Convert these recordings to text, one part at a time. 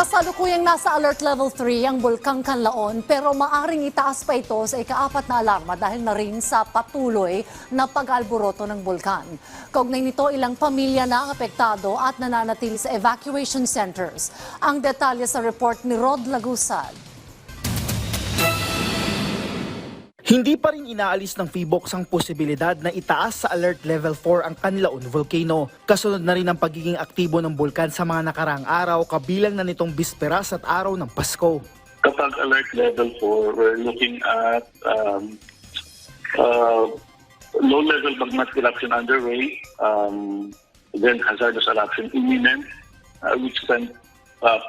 Kasalukuyang nasa Alert Level 3 ang Bulkang Kanlaon pero maaring itaas pa ito sa ika-4 na alarma dahil na rin sa patuloy na pag-alboroto ng bulkan. Kaugnay nito, ilang pamilya na ang apektado at nananatili sa evacuation centers. Ang detalye sa report ni Rod Lagusad. Hindi pa rin inaalis ng PHIVOLCS ang posibilidad na itaas sa Alert Level 4 ang Kanlaon Volcano. Kasunod na rin ang pagiging aktibo ng bulkan sa mga nakaraang araw kabilang na nitong bisperas at araw ng Pasko. Kapag Alert Level 4, we're looking at low-level magmatic eruption underway, then hazardous eruption imminent, which can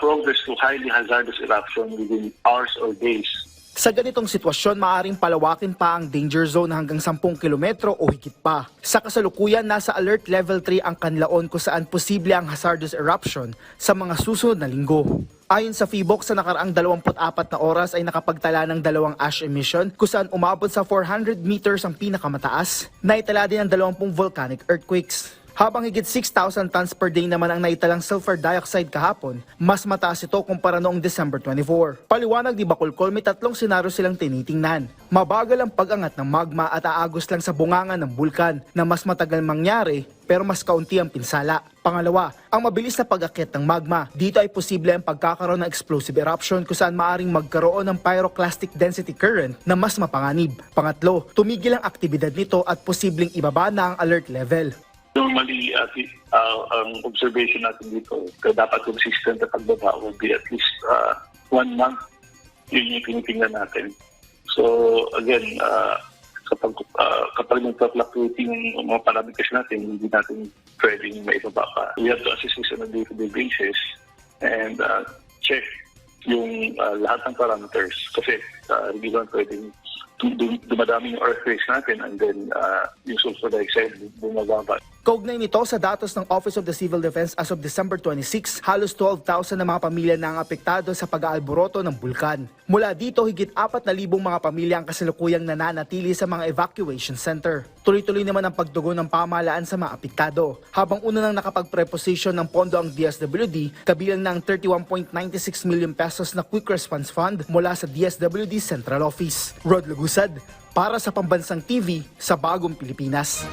progress to highly hazardous eruption within hours or days. Sa ganitong sitwasyon, maaaring palawakin pa ang danger zone hanggang 10 kilometro o higit pa. Sa kasalukuyan, nasa Alert Level 3 ang Kanlaon kung saan posible ang hazardous eruption sa mga susunod na linggo. Ayon sa PHIVOLCS, sa nakaraang 24 na oras ay nakapagtala ng 2 ash emission kung saan umabot sa 400 meters ang pinakamataas. Naitala din ang 20 volcanic earthquakes. Habang higit 6,000 tons per day naman ang naitalang sulfur dioxide kahapon, mas mataas ito kumpara noong December 24. Paliwanag ni Bacolcol, may 3 senaryo silang tinitingnan. Mabagal ang pag-angat ng magma at aagos lang sa bunganga ng bulkan na mas matagal mangyari pero mas kaunti ang pinsala. Pangalawa, ang mabilis na pag-akyat ng magma. Dito ay posible ang pagkakaroon ng explosive eruption kung saan maaring magkaroon ng pyroclastic density current na mas mapanganib. Pangatlo, tumigil ang aktibidad nito at posibleng ibaba na ang alert level. Normally, ang observation natin dito, dapat consistent na pagbaba will be at least 1 month. Yun yung tinitingnan natin. So, again, kapag nagpa-fluctuating mga parameters natin, hindi natin pwedeng maibaba pa. We have to assess this on a day-to-day basis and check yung lahat ng parameters. Kasi hindi lang pwedeng dumadami yung earthquakes natin and then yung sulfur dioxide bumababa. Kaugnay nito sa datos ng Office of the Civil Defense as of December 26, halos 12,000 na mga pamilya na ang apektado sa pag-aalboroto ng bulkan. Mula dito, higit 4,000 mga pamilya ang kasalukuyang nananatili sa mga evacuation center. Tuloy-tuloy naman ang pagtugon ng pamahalaan sa mga apektado. Habang una nang nakapag-preposition ng pondo ang DSWD, kabilang ng 31.96 million pesos na Quick Response Fund mula sa DSWD Central Office. Rod Lagusad, para sa Pambansang TV sa Bagong Pilipinas.